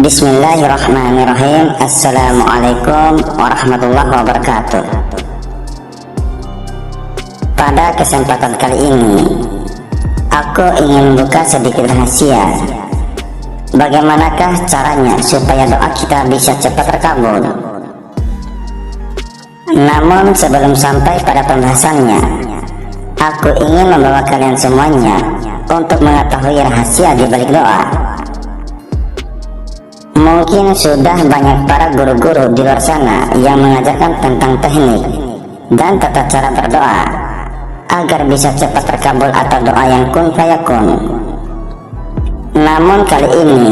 Bismillahirrahmanirrahim. Assalamualaikum warahmatullahi wabarakatuh. Pada kesempatan kali ini, aku ingin membuka sedikit rahasia. Bagaimanakah caranya supaya doa kita bisa cepat terkabul? Namun sebelum sampai pada pembahasannya, aku ingin membawa kalian semuanya untuk mengetahui rahasia di balik doa. Mungkin sudah banyak para guru-guru di luar sana yang mengajarkan tentang teknik dan tata cara berdoa agar bisa cepat terkabul atau doa yang kun fayakun. Namun kali ini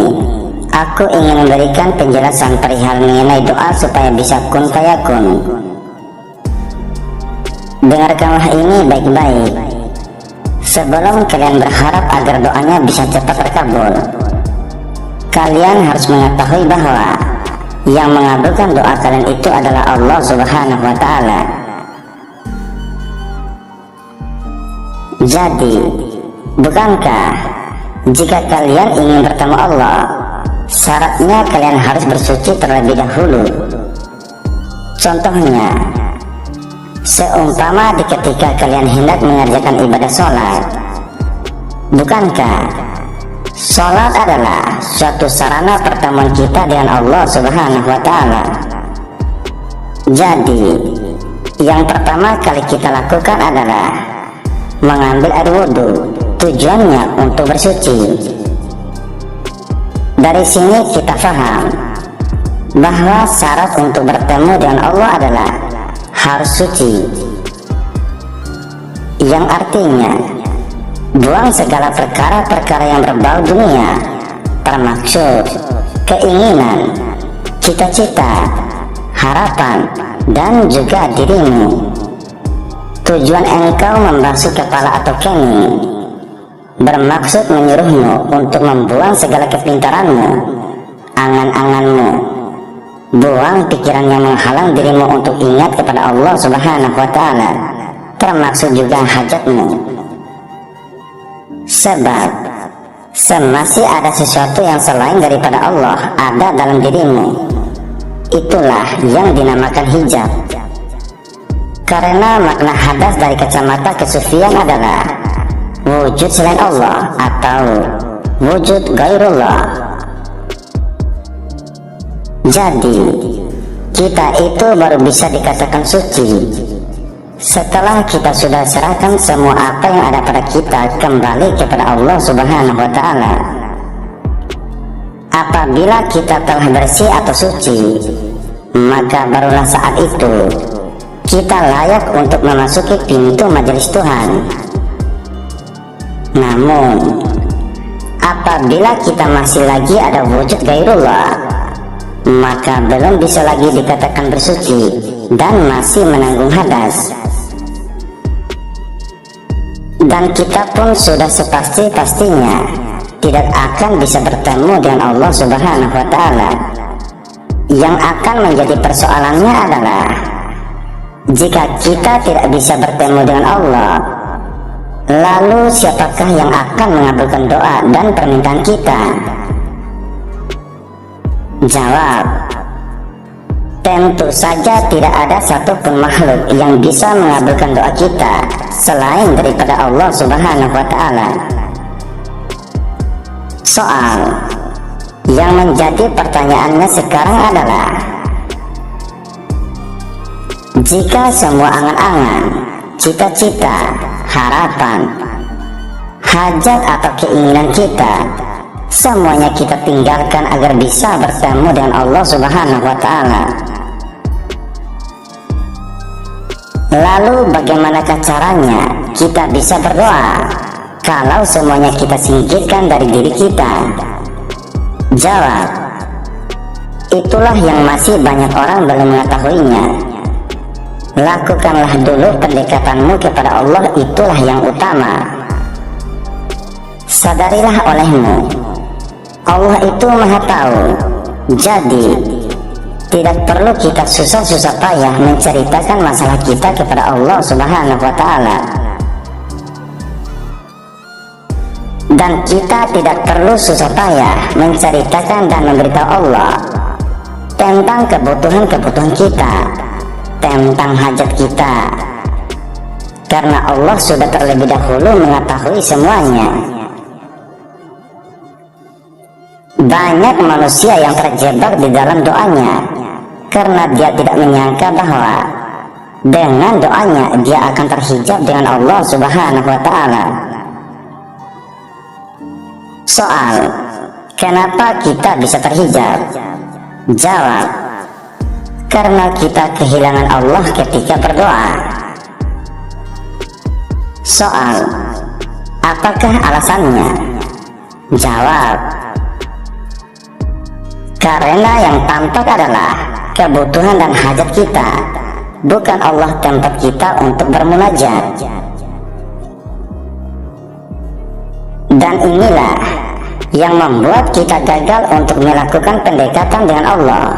aku ingin memberikan penjelasan perihal mengenai doa supaya bisa kun fayakun. Dengarkanlah ini baik-baik sebelum kalian berharap agar doanya bisa cepat terkabul. Kalian harus mengetahui bahwa yang mengabulkan doa kalian itu adalah Allah Subhanahu wa Ta'ala. Jadi, bukankah jika kalian ingin bertemu Allah, syaratnya kalian harus bersuci terlebih dahulu? Contohnya, seumpama ketika kalian hendak mengerjakan ibadah sholat, bukankah sholat adalah suatu sarana pertemuan kita dengan Allah Subhanahu wa Ta'ala? Jadi, yang pertama kali kita lakukan adalah mengambil air wudhu. Tujuannya untuk bersuci. Dari sini kita paham bahwa syarat untuk bertemu dengan Allah adalah harus suci, yang artinya buang segala perkara-perkara yang berbau dunia, termaksud keinginan, cita-cita, harapan, dan juga dirimu. Tujuan engkau membasuh kepala atau kening bermaksud menyuruhmu untuk membuang segala kepintaranmu, angan-anganmu. Buang pikiran yang menghalang dirimu untuk ingat kepada Allah Subhanahu wa Ta'ala, termaksud juga hajatmu. Sebab semasih ada sesuatu yang selain daripada Allah ada dalam dirimu, itulah yang dinamakan hijab. Karena makna hadas dari kacamata kesufian adalah wujud selain Allah atau wujud gairullah. Jadi kita itu baru bisa dikatakan suci setelah kita sudah serahkan semua apa yang ada pada kita kembali kepada Allah Subhanahu wa Ta'ala. Apabila kita telah bersih atau suci, maka barulah saat itu kita layak untuk memasuki pintu majelis Tuhan. Namun apabila kita masih lagi ada wujud gairullah, maka belum bisa lagi dikatakan bersuci dan masih menanggung hadas. Dan kita pun sudah sepasti-pastinya tidak akan bisa bertemu dengan Allah Subhanahu wa Ta'ala. Yang akan menjadi persoalannya adalah jika kita tidak bisa bertemu dengan Allah, lalu siapakah yang akan mengabulkan doa dan permintaan kita? Jawab, tentu saja tidak ada satupun makhluk yang bisa mengabulkan doa kita selain daripada Allah Subhanahu wa Ta'ala. Soal yang menjadi pertanyaannya sekarang adalah, jika semua angan-angan, cita-cita, harapan, hajat atau keinginan kita semuanya kita tinggalkan agar bisa bertemu dengan Allah Subhanahu wa Ta'ala, lalu bagaimanakah caranya kita bisa berdoa kalau semuanya kita singkirkan dari diri kita? Jawab, itulah yang masih banyak orang belum mengetahuinya. Lakukanlah dulu pendekatanmu kepada Allah, itulah yang utama. Sadarilah olehmu, Allah itu maha tahu. Jadi tidak perlu kita susah-susah payah menceritakan masalah kita kepada Allah Subhanahu wa Ta'ala. Dan kita tidak perlu susah payah menceritakan dan memberitahu Allah tentang kebutuhan-kebutuhan kita, tentang hajat kita, karena Allah sudah terlebih dahulu mengetahui semuanya. Banyak manusia yang terjebak di dalam doanya karena dia tidak menyangka bahwa dengan doanya dia akan terhijab dengan Allah Subhanahu wa Ta'ala. Soal, kenapa kita bisa terhijab? Jawab, karena kita kehilangan Allah ketika berdoa. Soal, apakah alasannya? Jawab, karena yang tampak adalah kebutuhan dan hajat kita, bukan Allah tempat kita untuk bermunajat. Dan inilah yang membuat kita gagal untuk melakukan pendekatan dengan Allah,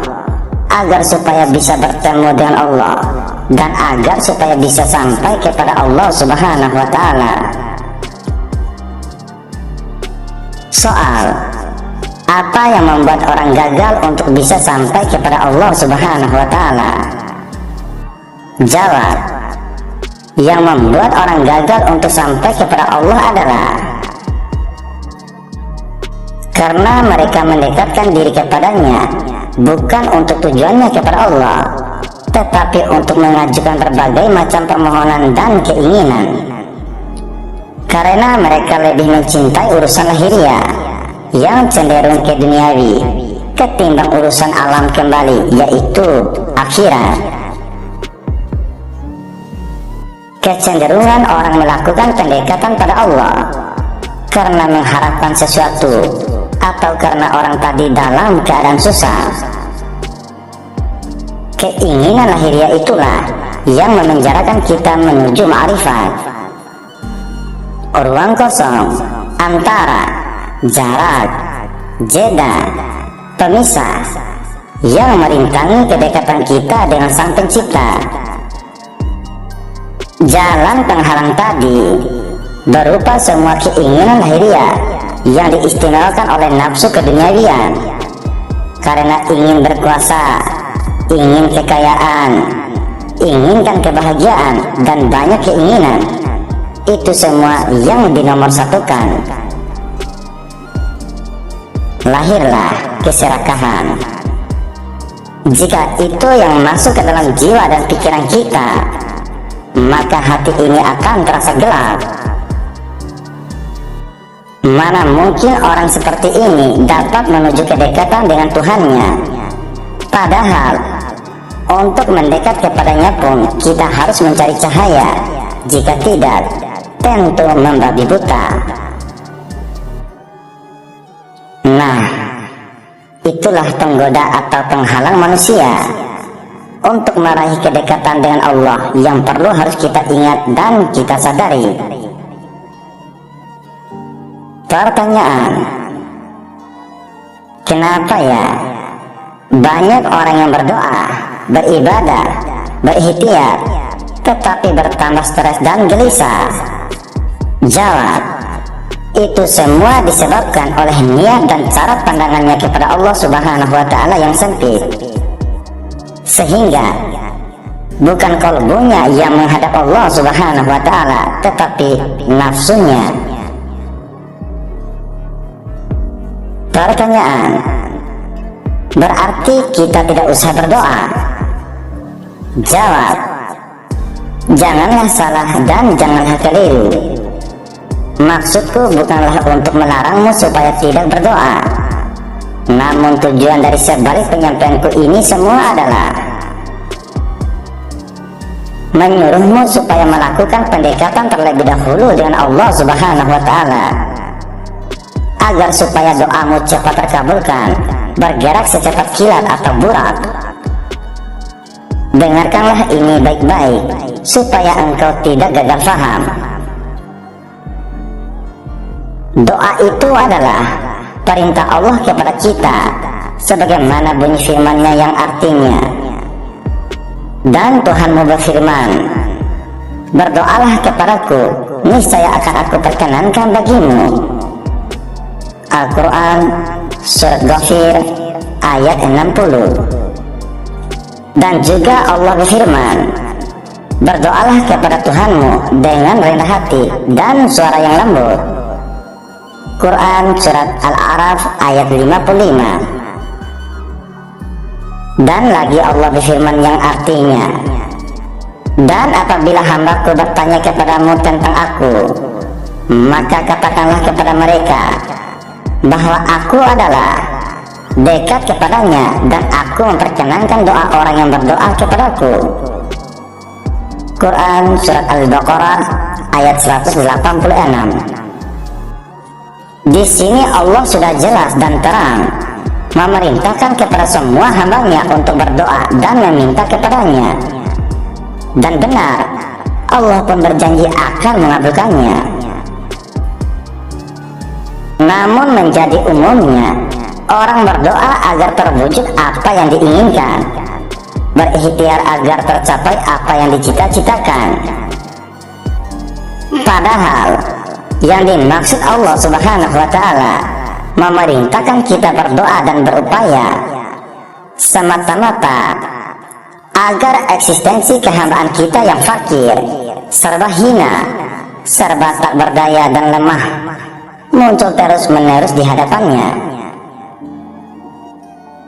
agar supaya bisa bertemu dengan Allah, dan agar supaya bisa sampai kepada Allah Subhanahu wa Ta'ala. Soal, apa yang membuat orang gagal untuk bisa sampai kepada Allah Subhanahu wa Ta'ala? Jawab, yang membuat orang gagal untuk sampai kepada Allah adalah karena mereka mendekatkan diri kepadanya bukan untuk tujuannya kepada Allah, tetapi untuk mengajukan berbagai macam permohonan dan keinginan. Karena mereka lebih mencintai urusan lahiriah yang cenderung ke duniawi ketimbang urusan alam kembali, yaitu akhirat. Kecenderungan orang melakukan pendekatan pada Allah karena mengharapkan sesuatu, atau karena orang tadi dalam keadaan susah. Keinginan lahiriah itulah yang memenjarakan kita menuju ma'rifat. Ruang kosong antara jarak, jeda, pemisah yang merintangi kedekatan kita dengan Sang Pencipta. Jalan penghalang tadi berupa semua keinginan lahiriah yang diistimewakan oleh nafsu keduniawian, karena ingin berkuasa, ingin kekayaan, inginkan kebahagiaan, dan banyak keinginan. Itu semua yang dinomorsatukan. Lahirlah keserakahan. Jika itu yang masuk ke dalam jiwa dan pikiran kita, maka hati ini akan terasa gelap. Mana mungkin orang seperti ini dapat menuju kedekatan dengan Tuhannya? Padahal untuk mendekat kepadanya pun kita harus mencari cahaya. Jika tidak, tentu membabi buta. Nah, itulah penggoda atau penghalang manusia untuk meraih kedekatan dengan Allah yang perlu harus kita ingat dan kita sadari. Pertanyaan, kenapa ya banyak orang yang berdoa, beribadah, berikhtiar, tetapi bertambah stres dan gelisah? Jawab, itu semua disebabkan oleh niat dan cara pandangannya kepada Allah Subhanahu wa Ta'ala yang sempit, sehingga bukan kalbunya yang menghadap Allah Subhanahu wa Ta'ala, tetapi nafsunya. Pertanyaan, berarti kita tidak usah berdoa? Jawab, janganlah salah dan janganlah keliru. Maksudku bukanlah untuk melarangmu supaya tidak berdoa, namun tujuan dari sebalik penyampaianku ini semua adalah menyuruhmu supaya melakukan pendekatan terlebih dahulu dengan Allah Subhanahu wa Ta'ala, agar supaya doamu cepat terkabulkan, bergerak secepat kilat atau burak. Dengarkanlah ini baik-baik supaya engkau tidak gagal faham. Doa itu adalah perintah Allah kepada kita, sebagaimana bunyi firman-Nya yang artinya, dan Tuhanmu berfirman, berdoalah kepadaku, niscaya akan aku perkenankan bagimu. Al-Quran Surat Ghafir ayat 60. Dan juga Allah berfirman, berdoalah kepada Tuhanmu dengan rendah hati dan suara yang lembut. Quran Surat Al-A'raf ayat 55. Dan lagi Allah berfirman yang artinya, dan apabila hambaku bertanya kepadamu tentang aku, maka katakanlah kepada mereka bahwa aku adalah dekat kepadanya dan aku memperkenankan doa orang yang berdoa kepadaku. Quran Surat Al-Baqarah ayat 186. Di sini Allah sudah jelas dan terang memerintahkan kepada semua hambanya untuk berdoa dan meminta kepadanya. Dan benar, Allah pun berjanji akan mengabulkannya. Namun menjadi umumnya, orang berdoa agar terwujud apa yang diinginkan, berikhtiar agar tercapai apa yang dicita-citakan. Padahal yang dimaksud Allah Subhanahu wa Ta'ala memerintahkan kita berdoa dan berupaya semata-mata agar eksistensi kehambaan kita yang fakir, serba hina, serba tak berdaya dan lemah muncul terus-menerus di hadapannya.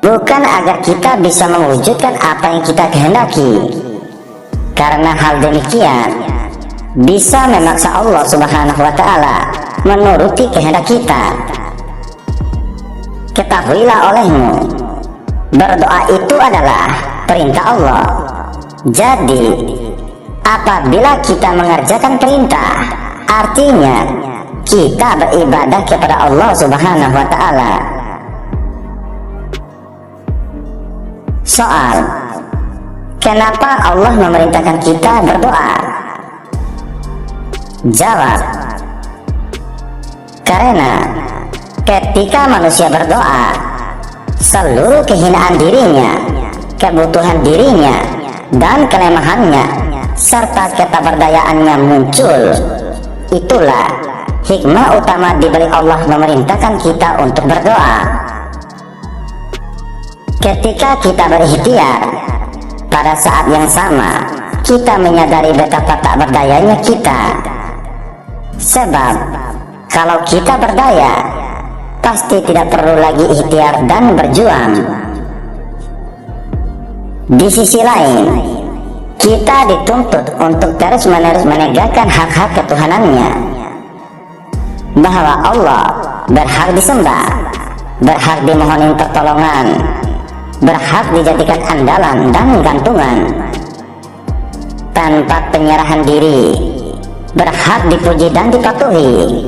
Bukan agar kita bisa mewujudkan apa yang kita kehendaki, karena hal demikian bisa memaksa Allah Subhanahu wa Ta'ala menuruti kehendak kita. Ketahuilah olehmu, berdoa itu adalah perintah Allah. Jadi apabila kita mengerjakan perintah, artinya kita beribadah kepada Allah Subhanahu wa Ta'ala. Soal, kenapa Allah memerintahkan kita berdoa? Jawab, karena ketika manusia berdoa, seluruh kehinaan dirinya, kebutuhan dirinya, dan kelemahannya, serta keterberdayaannya muncul. Itulah hikmah utama dibalik Allah memerintahkan kita untuk berdoa. Ketika kita berikhtiar, pada saat yang sama kita menyadari betapa tak berdayanya kita. Sebab kalau kita berdaya, pasti tidak perlu lagi ikhtiar dan berjuang. Di sisi lain, kita dituntut untuk terus-menerus menegakkan hak-hak ketuhanannya, bahwa Allah berhak disembah, berhak dimohonin pertolongan, berhak dijadikan andalan dan gantungan. Tanpa penyerahan diri, berhak dipuji dan dipatuhi,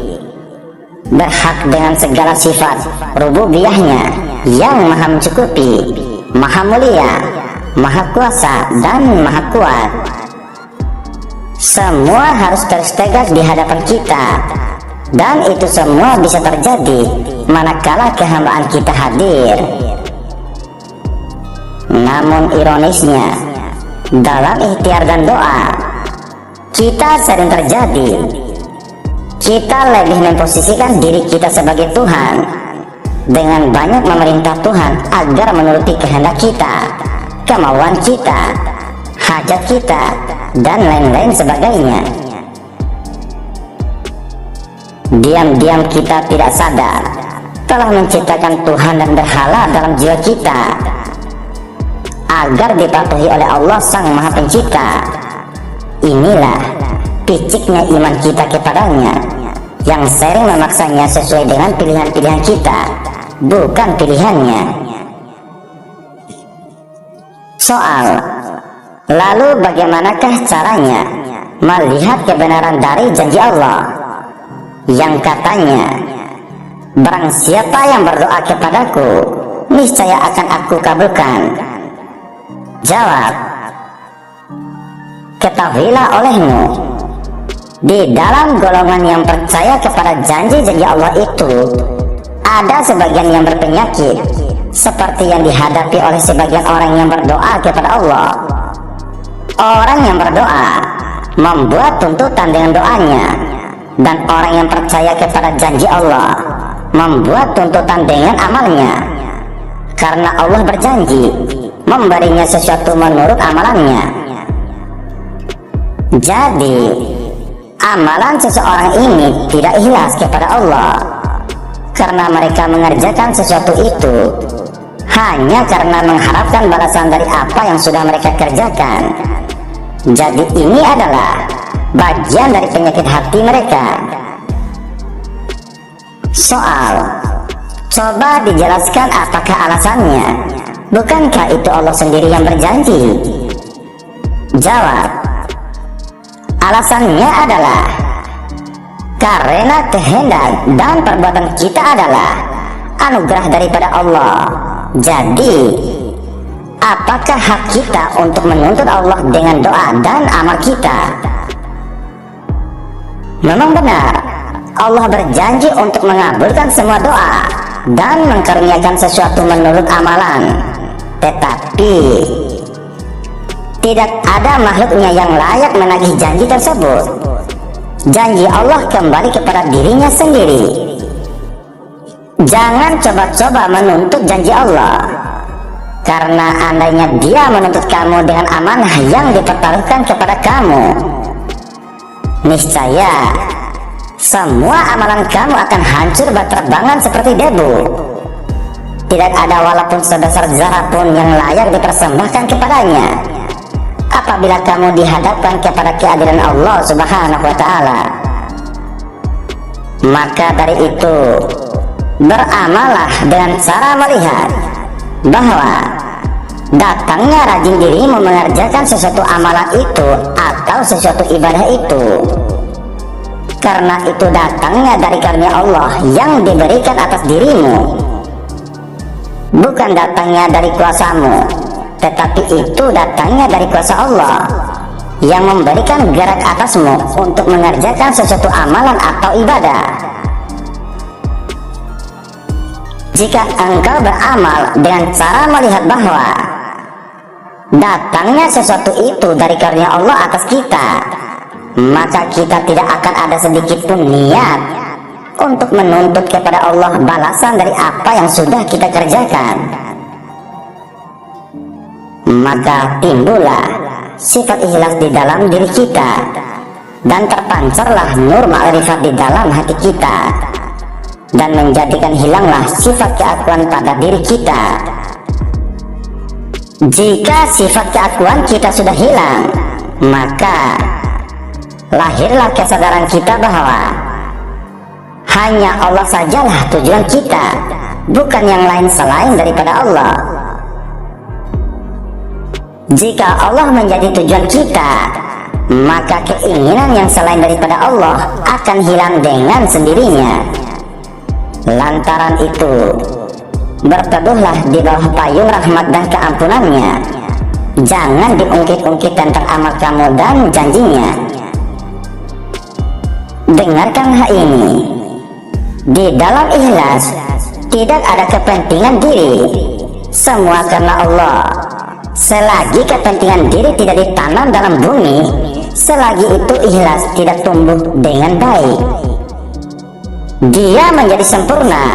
berhak dengan segala sifat rububiyahnya yang maha mencukupi, maha mulia, maha kuasa, dan maha kuat. Semua harus terus tegak di hadapan kita, dan itu semua bisa terjadi manakala kehambaan kita hadir. Namun ironisnya, dalam ikhtiar dan doa, kita sering terjadi kita lebih memposisikan diri kita sebagai Tuhan, dengan banyak memerintah Tuhan agar menuruti kehendak kita, kemauan kita, hajat kita, dan lain-lain sebagainya. Diam-diam kita tidak sadar telah menciptakan Tuhan dan berhala dalam jiwa kita agar dipatuhi oleh Allah Sang Maha Pencipta. Inilah piciknya iman kita kepadanya, yang sering memaksanya sesuai dengan pilihan-pilihan kita, bukan pilihannya. Soal, lalu bagaimanakah caranya melihat kebenaran dari janji Allah yang katanya, barang siapa yang berdoa kepadaku, niscaya akan aku kabulkan? Jawab, ketahuilah olehmu, di dalam golongan yang percaya kepada janji-janji Allah itu, ada sebagian yang berpenyakit, seperti yang dihadapi oleh sebagian orang yang berdoa kepada Allah. Orang yang berdoa membuat tuntutan dengan doanya, dan orang yang percaya kepada janji Allah membuat tuntutan dengan amalnya, karena Allah berjanji memberinya sesuatu menurut amalannya. Jadi amalan seseorang ini tidak ikhlas kepada Allah, karena mereka mengerjakan sesuatu itu hanya karena mengharapkan balasan dari apa yang sudah mereka kerjakan. Jadi ini adalah bagian dari penyakit hati mereka. Soal, coba dijelaskan apakah alasannya? Bukankah itu Allah sendiri yang berjanji? Jawab, alasannya adalah karena kehendak dan perbuatan kita adalah anugerah daripada Allah. Jadi apakah hak kita untuk menuntut Allah dengan doa dan amal kita? Memang benar, Allah berjanji untuk mengabulkan semua doa dan mengkaruniakan sesuatu menurut amalan. Tetapi tidak ada makhluknya yang layak menagih janji tersebut. Janji Allah kembali kepada dirinya sendiri. Jangan coba-coba menuntut janji Allah, karena andainya dia menuntut kamu dengan amanah yang dipertaruhkan kepada kamu, niscaya semua amalan kamu akan hancur berterbangan seperti debu. Tidak ada walaupun sebesar zarah pun yang layak dipersembahkan kepadanya apabila kamu dihadapkan kepada keadilan Allah Subhanahu wa Ta'ala. Maka dari itu, beramallah dengan cara melihat bahwa datangnya rajin dirimu mengerjakan sesuatu amalan itu atau sesuatu ibadah itu, karena itu datangnya dari karunia Allah yang diberikan atas dirimu, bukan datangnya dari kuasamu, tetapi itu datangnya dari kuasa Allah yang memberikan gerak atasmu untuk mengerjakan sesuatu amalan atau ibadah. Jika engkau beramal dengan cara melihat bahwa datangnya sesuatu itu dari karunia Allah atas kita, maka kita tidak akan ada sedikit pun niat untuk menuntut kepada Allah balasan dari apa yang sudah kita kerjakan. Maka timbullah sifat ikhlas di dalam diri kita, dan terpancarlah nur ma'rifat di dalam hati kita, dan menjadikan hilanglah sifat keakuan pada diri kita. Jika sifat keakuan kita sudah hilang, maka lahirlah kesadaran kita bahwa hanya Allah sajalah tujuan kita, bukan yang lain selain daripada Allah. Jika Allah menjadi tujuan kita, maka keinginan yang selain daripada Allah akan hilang dengan sendirinya. Lantaran itu, berteduhlah di bawah payung rahmat dan keampunannya. Jangan diungkit-ungkit tentang amal kamu dan janjinya. Dengarkan hal ini. Di dalam ikhlas tidak ada kepentingan diri, semua karena Allah. Selagi kepentingan diri tidak ditanam dalam bumi, selagi itu ikhlas tidak tumbuh dengan baik. Dia menjadi sempurna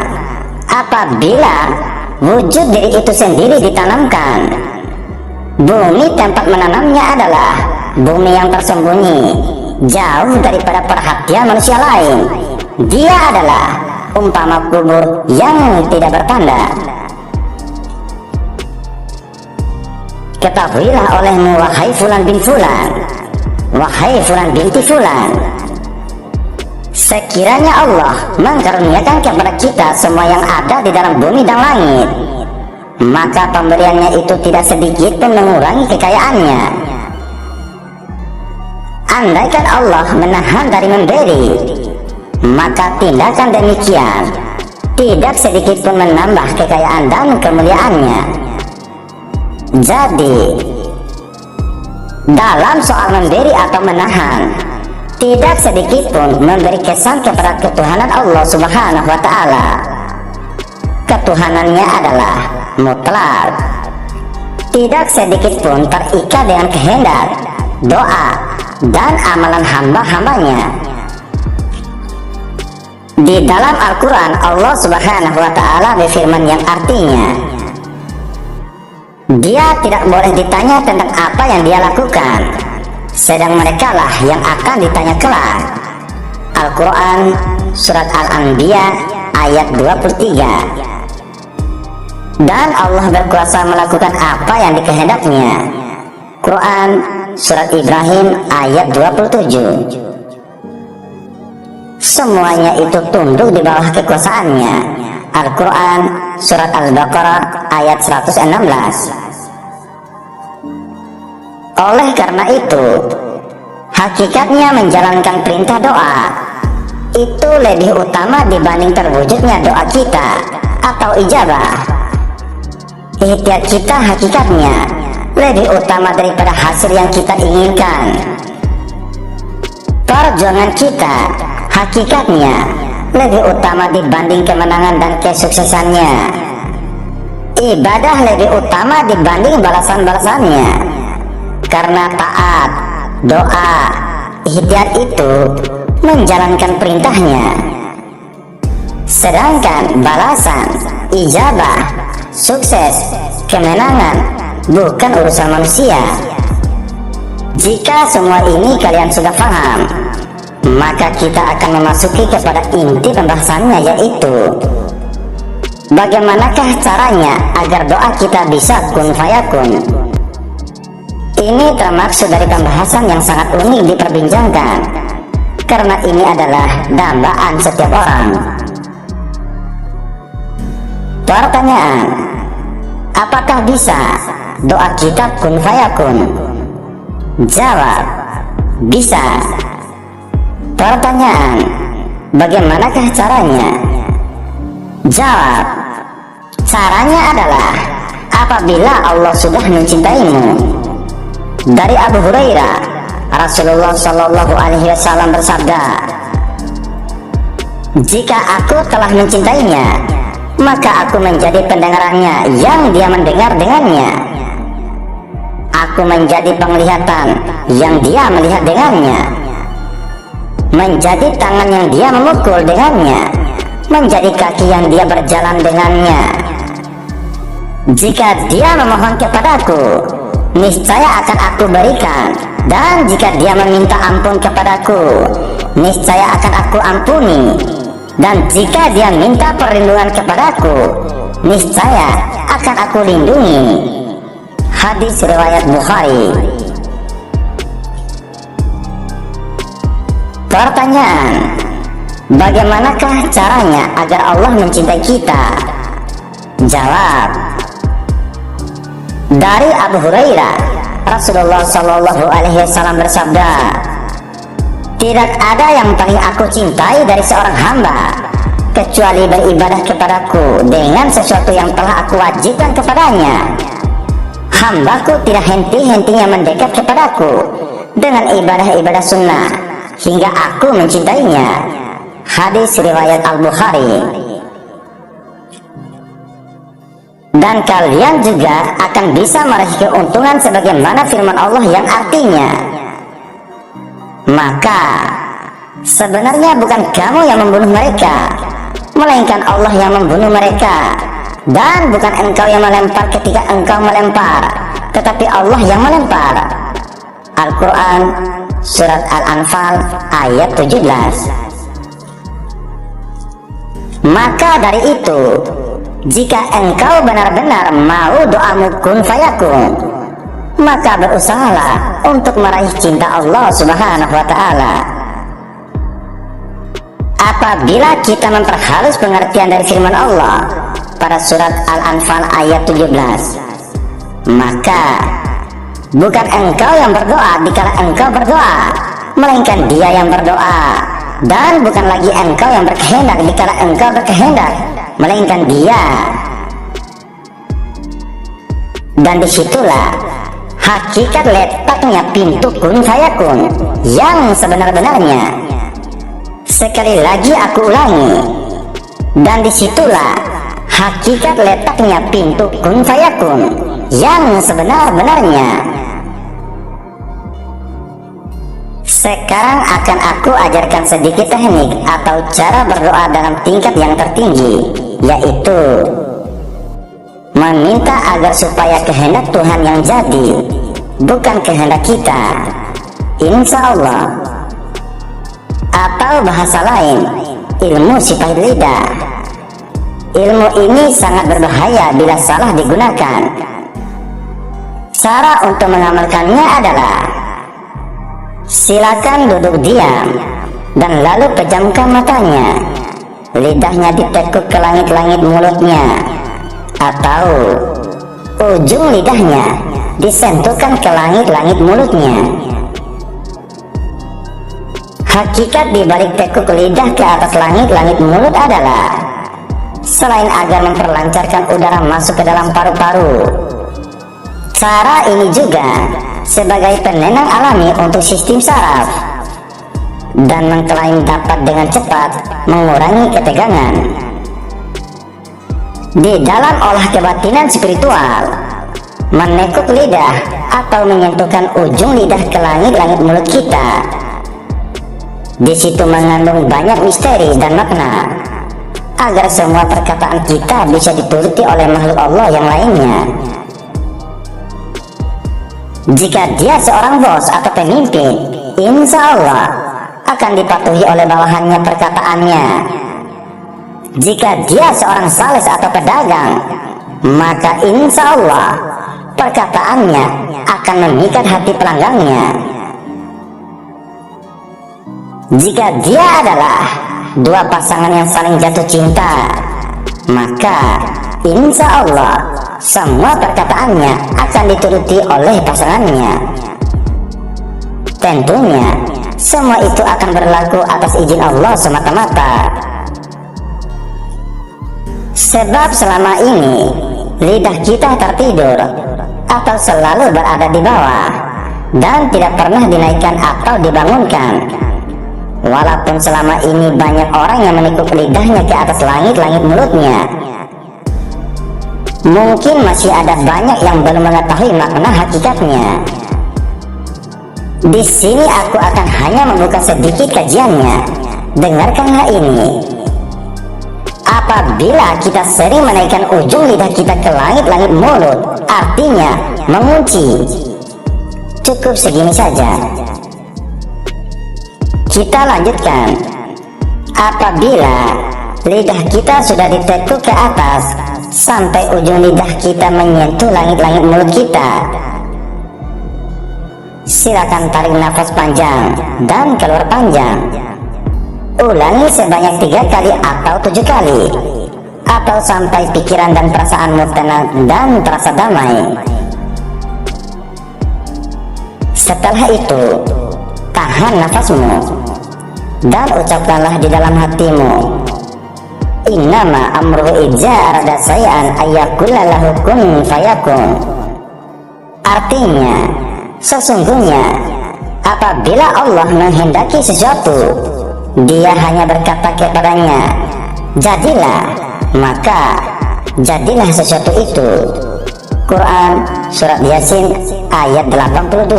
apabila wujud diri itu sendiri ditanamkan. Bumi tempat menanamnya adalah bumi yang tersembunyi, jauh daripada perhatian manusia lain. Dia adalah umpama kubur yang tidak bertanda. Ketahuilah olehmu, wahai fulan bin fulan, wahai fulan binti fulan, sekiranya Allah mengkaruniakan kepada kita semua yang ada di dalam bumi dan langit, maka pemberiannya itu tidak sedikit pun mengurangi kekayaannya. Andaikan Allah menahan dari memberi, maka tindakan demikian tidak sedikit pun menambah kekayaan dan kemuliaannya. Jadi, dalam soal memberi atau menahan, tidak sedikit pun memberi kesan kepada ketuhanan Allah Subhanahu wa Ta'ala. Ketuhanannya adalah mutlak, tidak sedikit pun terikat dengan kehendak, doa, dan amalan hamba-hambanya. Di dalam Al-Quran, Allah Subhanahu wa Ta'ala berfirman yang artinya, dia tidak boleh ditanya tentang apa yang dia lakukan, sedang mereka lah yang akan ditanya kelak. Al-Quran Surat Al-Anbiya ayat 23. Dan Allah berkuasa melakukan apa yang dikehendaknya. Quran Surat Ibrahim ayat 27. Semuanya itu tunduk di bawah kekuasaannya. Al-Quran Surat Al-Baqarah ayat 116. Oleh karena itu, hakikatnya menjalankan perintah doa itu lebih utama dibanding terwujudnya doa kita atau ijabah. Ikhtiar kita hakikatnya lebih utama daripada hasil yang kita inginkan. Perjuangan kita hakikatnya lebih utama dibanding kemenangan dan kesuksesannya. Ibadah lebih utama dibanding balasan-balasannya. Karena taat, doa, ikhtiar itu menjalankan perintahnya. Sedangkan balasan, ijabah, sukses, kemenangan bukan urusan manusia. Jika semua ini kalian sudah paham, maka kita akan memasuki kepada inti pembahasannya, yaitu bagaimanakah caranya agar doa kita bisa kun fayakun. Ini termaksud dari pembahasan yang sangat unik diperbincangkan, karena ini adalah dambaan setiap orang. Pertanyaan, apakah bisa doa kita kun fayakun? Jawab, bisa. Pertanyaan, bagaimanakah caranya? Jawab, caranya adalah apabila Allah sudah mencintaimu. Dari Abu Hurairah, Rasulullah Shallallahu Alaihi Wasallam bersabda, jika aku telah mencintainya, maka aku menjadi pendengarannya yang dia mendengar dengannya. Aku menjadi penglihatan yang dia melihat dengannya, menjadi tangan yang dia memukul dengannya, menjadi kaki yang dia berjalan dengannya. Jika dia memohon kepadaku, niscaya akan aku berikan, dan jika dia meminta ampun kepadaku, niscaya akan aku ampuni, dan jika dia minta perlindungan kepadaku, niscaya akan aku lindungi. Hadis riwayat Bukhari. Pertanyaan, bagaimanakah caranya agar Allah mencintai kita? Jawab, dari Abu Hurairah, Rasulullah Shallallahu Alaihi Wasallam bersabda, tidak ada yang paling aku cintai dari seorang hamba kecuali beribadah kepadaku dengan sesuatu yang telah aku wajibkan kepadanya. Hambaku tidak henti-hentinya mendekat kepadaku dengan ibadah-ibadah sunnah hingga aku mencintainya. Hadis riwayat Al-Bukhari. Dan kalian juga akan bisa meraih keuntungan sebagaimana firman Allah yang artinya, maka sebenarnya bukan kamu yang membunuh mereka, melainkan Allah yang membunuh mereka, dan bukan engkau yang melempar ketika engkau melempar, tetapi Allah yang melempar. Al-Quran Surat Al-Anfal ayat 17. Maka dari itu, jika engkau benar-benar mau doamu kun fayakun, maka berusahalah untuk meraih cinta Allah Subhanahu wa Ta'ala. Apabila kita memperhalus pengertian dari firman Allah pada surat Al-Anfal ayat 17, maka bukan engkau yang berdoa dikala engkau berdoa, melainkan Dia yang berdoa, dan bukan lagi engkau yang berkehendak dikala engkau berkehendak, melainkan Dia. Dan disitulah hakikat letaknya pintu kun fayakun yang sebenar-benarnya. Sekali lagi aku ulangi, dan disitulah hakikat letaknya pintu kun fayakun yang sebenar-benarnya. Sekarang akan aku ajarkan sedikit teknik atau cara berdoa dalam tingkat yang tertinggi, yaitu meminta agar supaya kehendak Tuhan yang jadi, bukan kehendak kita. Insya Allah. Atau bahasa lain, ilmu sifat lidah. Ilmu ini sangat berbahaya bila salah digunakan. Cara untuk mengamalkannya adalah silakan duduk diam dan lalu pejamkan matanya. Lidahnya ditekuk ke langit-langit mulutnya, atau ujung lidahnya disentuhkan ke langit-langit mulutnya. Hakikat dibalik tekuk lidah ke atas langit-langit mulut adalah selain agar memperlancarkan udara masuk ke dalam paru-paru, cara ini juga sebagai penenang alami untuk sistem saraf dan mengklaim dapat dengan cepat mengurangi ketegangan. Di dalam olah kebatinan spiritual, menekuk lidah atau menyentuhkan ujung lidah ke langit-langit mulut kita, di situ mengandung banyak misteri dan makna agar semua perkataan kita bisa dituruti oleh makhluk Allah yang lainnya. Jika dia seorang bos atau pemimpin, insya Allah akan dipatuhi oleh bawahannya perkataannya. Jika dia seorang sales atau pedagang, maka insya Allah perkataannya akan memikat hati pelanggannya. Jika dia adalah dua pasangan yang saling jatuh cinta, maka insya Allah semua perkataannya akan dituruti oleh pasangannya. Tentunya semua itu akan berlaku atas izin Allah semata-mata. Sebab selama ini lidah kita tertidur atau selalu berada di bawah dan tidak pernah dinaikkan atau dibangunkan. Walaupun selama ini banyak orang yang menikuk lidahnya ke atas langit-langit mulutnya, mungkin masih ada banyak yang belum mengetahui makna hakikatnya. Di sini aku akan hanya membuka sedikit kajiannya. Dengarkanlah ini. Apabila kita sering menaikkan ujung lidah kita ke langit-langit mulut, artinya mengunci. Cukup segini saja. Kita lanjutkan. Apabila lidah kita sudah ditekuk ke atas sampai ujung lidah kita menyentuh langit-langit mulut kita, silakan tarik nafas panjang dan keluar panjang. Ulangi sebanyak 3 kali atau 7 kali, atau sampai pikiran dan perasaanmu tenang dan terasa damai. Setelah itu, tahan nafasmu dan ucapkanlah di dalam hatimu, innama amruhu idza arada syai'an ayyakula lahu kun fayakun. Artinya, sesungguhnya apabila Allah menghendaki sesuatu, dia hanya berkata kepadanya, jadilah, maka jadilah sesuatu itu. Quran Surat Yasin ayat 82.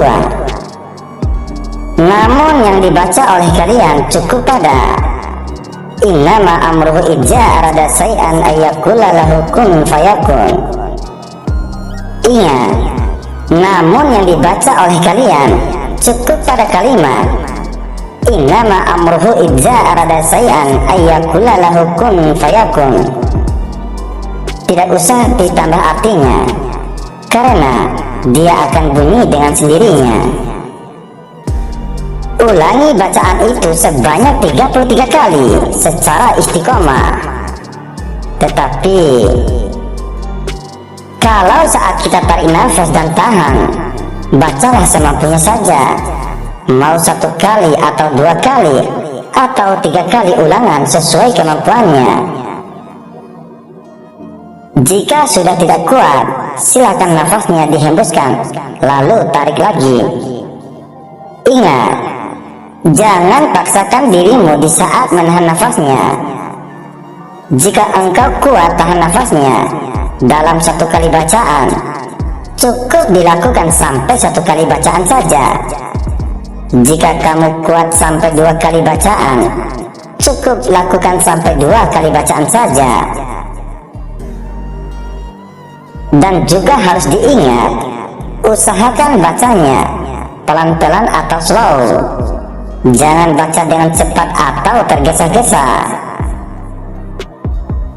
Namun yang dibaca oleh kalian cukup pada innama amruhu idza arada syai'an ayyakula lahu kun fayakun. Ingat, namun yang dibaca oleh kalian cukup pada kalimat innama amruhu idza arada syai'an ayyakula lahu kun fayakun. Tidak usah ditambah artinya, karena dia akan bunyi dengan sendirinya. Ulangi bacaan itu sebanyak 33 kali secara istiqomah. Tetapi kalau saat kita tarik nafas dan tahan, bacalah semampunya saja. Mau 1 kali atau 2 kali atau 3 kali ulangan sesuai kemampuannya. Jika sudah tidak kuat, silakan nafasnya dihembuskan lalu tarik lagi. Ingat, jangan paksakan dirimu di saat menahan nafasnya. Jika engkau kuat tahan nafasnya dalam 1 kali bacaan, cukup dilakukan sampai 1 kali bacaan saja. Jika kamu kuat sampai 2 kali bacaan, cukup lakukan sampai 2 kali bacaan saja. Dan juga harus diingat, usahakan bacanya pelan-pelan atau slow. Jangan baca dengan cepat atau tergesa-gesa.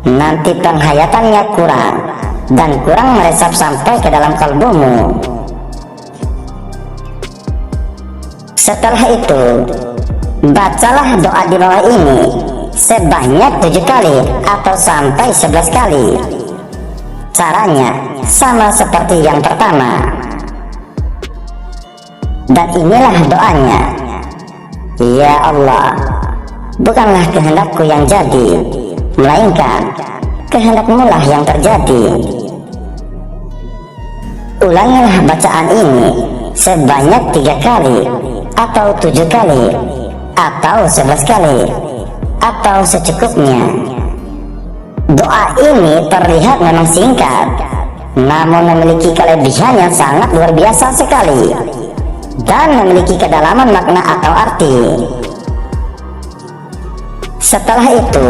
Nanti penghayatannya kurang dan kurang meresap sampai ke dalam kalbumu. Setelah itu, bacalah doa di bawah ini sebanyak 7 kali atau sampai 11 kali. Caranya sama seperti yang pertama. Dan inilah doanya. Ya Allah, bukanlah kehendakku yang jadi, melainkan kehendak-Mu lah yang terjadi. Ulangilah bacaan ini sebanyak 3 kali atau 7 kali atau 11 kali atau secukupnya. Doa ini terlihat memang singkat, namun memiliki kelebihan yang sangat luar biasa sekali dan memiliki kedalaman makna atau arti. Setelah itu,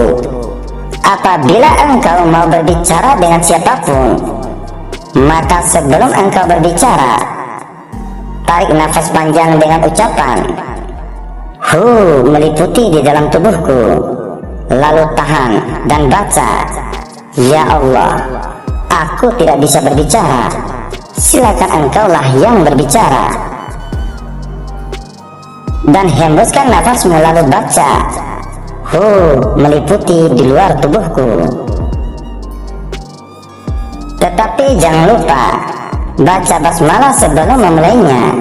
apabila engkau mau berbicara dengan siapapun, maka sebelum engkau berbicara, tarik nafas panjang dengan ucapan "Hu" meliputi di dalam tubuhku, lalu tahan dan baca, "Ya Allah, aku tidak bisa berbicara, silakan engkaulah yang berbicara." Dan hembuskan nafasmu lalu baca "Hu" meliputi di luar tubuhku. Tetapi jangan lupa baca basmalah sebelum memulainya.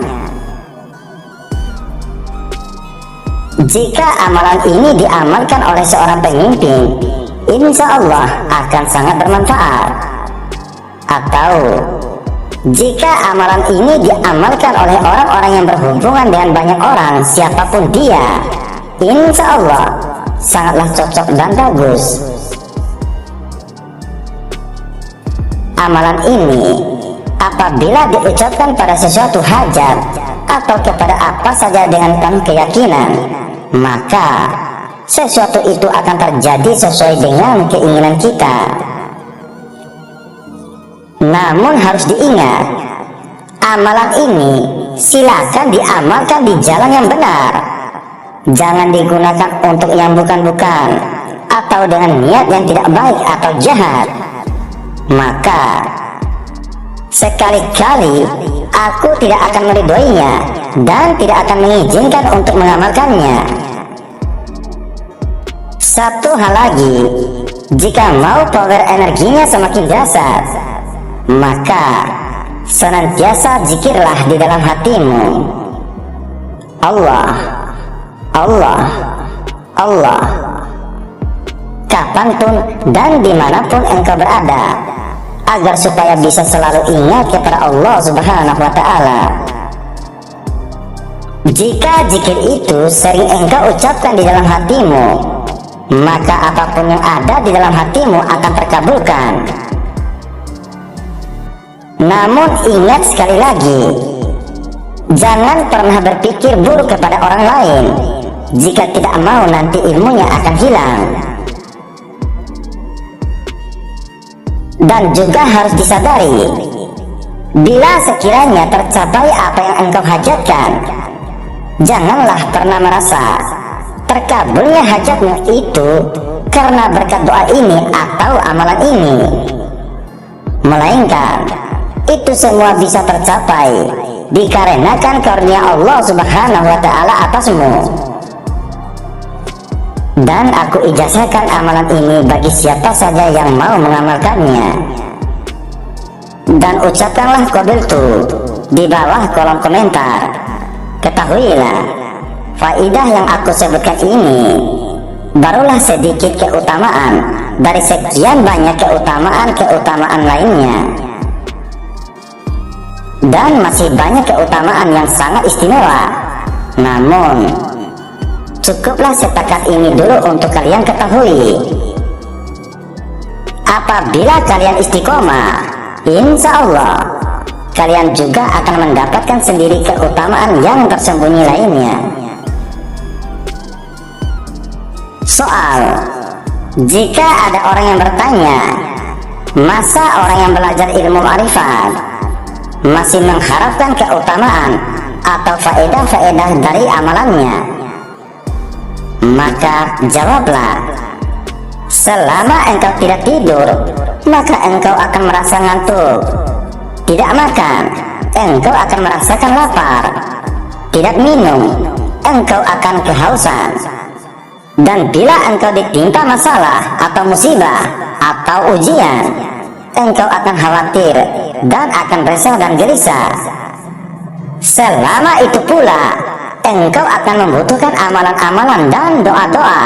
Jika amalan ini diamalkan oleh seorang pemimpin, insya Allah akan sangat bermanfaat. Atau jika amalan ini diamalkan oleh orang-orang yang berhubungan dengan banyak orang, siapapun dia, insya Allah sangatlah cocok dan bagus. Amalan ini apabila diucapkan pada sesuatu hajat atau kepada apa saja dengan penuh keyakinan, maka sesuatu itu akan terjadi sesuai dengan keinginan kita. Namun harus diingat, amalan ini silakan diamalkan di jalan yang benar. Jangan digunakan untuk yang bukan-bukan atau dengan niat yang tidak baik atau jahat. Maka sekali-kali aku tidak akan meridhoinya dan tidak akan mengizinkan untuk mengamalkannya. Satu hal lagi, jika mau power energinya semakin dahsyat, maka senantiasa zikirlah di dalam hatimu. Allah, Allah, Allah, kapanpun dan dimanapun engkau berada, agar supaya bisa selalu ingat kepada Allah Subhanahu wa Ta'ala. Jika zikir itu sering engkau ucapkan di dalam hatimu, maka apapun yang ada di dalam hatimu akan terkabulkan. Namun ingat sekali lagi, jangan pernah berpikir buruk kepada orang lain, jika tidak mau nanti ilmunya akan hilang. Dan juga harus disadari, bila sekiranya tercapai apa yang engkau hajatkan, janganlah pernah merasa terkabulnya hajatmu itu karena berkat doa ini atau amalan ini, melainkan itu semua bisa tercapai dikarenakan karunia Allah Subhanahu wa Ta'ala atasmu. Dan aku ijazahkan amalan ini bagi siapa saja yang mau mengamalkannya. Dan ucapkanlah qabiltu di bawah kolom komentar. Ketahuilah, faidah yang aku sebutkan ini barulah sedikit keutamaan dari sekian banyak keutamaan lainnya. Dan masih banyak keutamaan yang sangat istimewa. Namun cukuplah setakat ini dulu untuk kalian ketahui. Apabila kalian istiqomah, insya Allah kalian juga akan mendapatkan sendiri keutamaan yang tersembunyi lainnya. Soal: jika ada orang yang bertanya, masa orang yang belajar ilmu ma'rifat masih mengharapkan keutamaan atau faedah-faedah dari amalannya? Maka jawablah, selama engkau tidak tidur, maka engkau akan merasa ngantuk. Tidak makan, engkau akan merasakan lapar. Tidak minum, engkau akan kehausan. Dan bila engkau ditimpa masalah atau musibah atau ujian, engkau akan khawatir dan akan resah dan gelisah. Selama itu pula, engkau akan membutuhkan amalan-amalan dan doa-doa.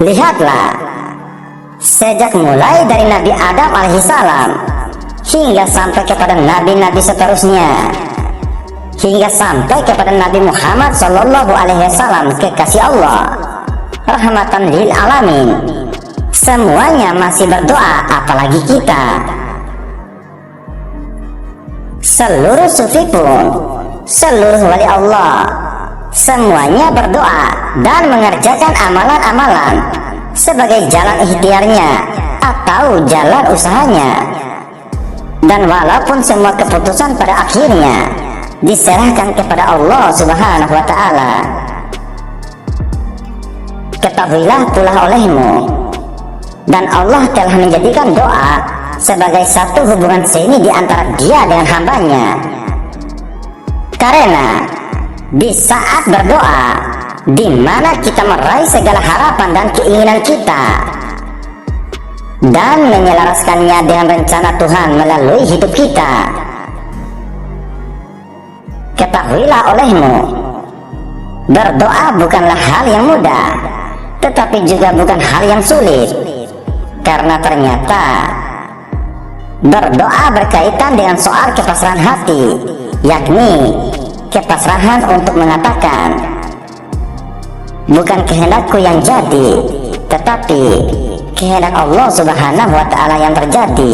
Lihatlah, sejak mulai dari Nabi Adam alaihissalam hingga sampai kepada nabi-nabi seterusnya, hingga sampai kepada Nabi Muhammad sallallahu alaihi wasallam, kekasih Allah, rahmatan lil alamin, semuanya masih berdoa, apalagi kita. Seluruh sufi pun, seluruh wali Allah, semuanya berdoa dan mengerjakan amalan-amalan sebagai jalan ikhtiarnya atau jalan usahanya. Dan walaupun semua keputusan pada akhirnya diserahkan kepada Allah Subhanahu wa ta'ala, ketahuilah pula olehmu, dan Allah telah menjadikan doa sebagai satu hubungan seni di antara Dia dengan hambanya. Karena di saat berdoa, di mana kita meraih segala harapan dan keinginan kita dan menyelaraskannya dengan rencana Tuhan melalui hidup kita, ketahuilah olehmu, berdoa bukanlah hal yang mudah, tetapi juga bukan hal yang sulit. Karena ternyata berdoa berkaitan dengan soal kepasrahan hati, yakni kepasrahan untuk mengatakan, bukan kehendakku yang jadi, tetapi kehendak Allah Subhanahu wa ta'ala yang terjadi.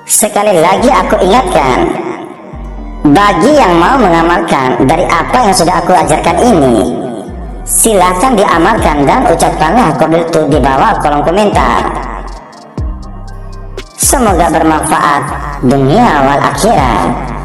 Sekali lagi aku ingatkan, bagi yang mau mengamalkan dari apa yang sudah aku ajarkan ini, silakan diamalkan dan ucapkanlah qabiltu di bawah kolom komentar. Semoga bermanfaat dunia wal akhirat.